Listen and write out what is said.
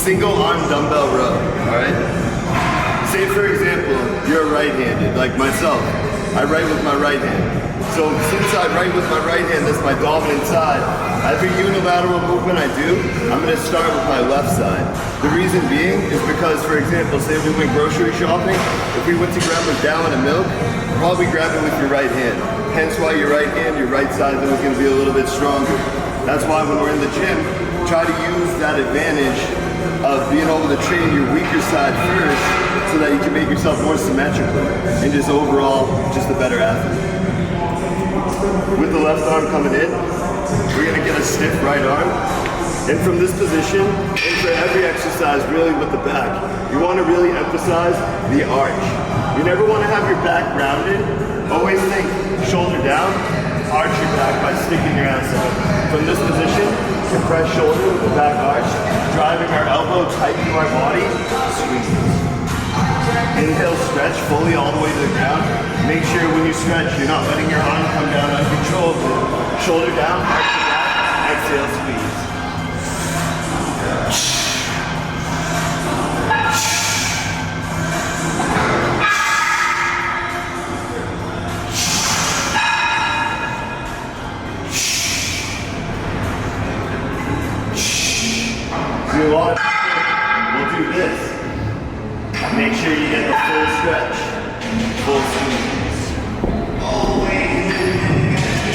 single arm dumbbell row, all right? Say for example, you're right-handed, like myself. I write with my right hand. So since I write with my right hand, that's my dominant side, every unilateral movement I do, I'm gonna start with my left side. The reason being is because, for example, say we went grocery shopping, if we went to grab a gallon of milk, probably grab it with your right hand. Hence why your right hand, your right side is gonna be a little bit stronger. That's why when we're in the gym, try to use that advantage of being able to train your weaker side first so that you can make yourself more symmetrical and just overall, just a better athlete. With the left arm coming in, we're gonna get a stiff right arm. And from this position, and for every exercise really with the back, you wanna really emphasize the arch. You never wanna have your back rounded. Always think shoulder down, arch your back by sticking your ass out. From this position, compress shoulder with the back arch, driving our elbow tight to our body, squeeze. Inhale, stretch fully all the way to the ground. Make sure when you stretch, you're not letting your arm come down uncontrollably. Shoulder down, arch your back, exhale, squeeze. See, a lot of people will do this. Make sure you get the full stretch, full squeeze.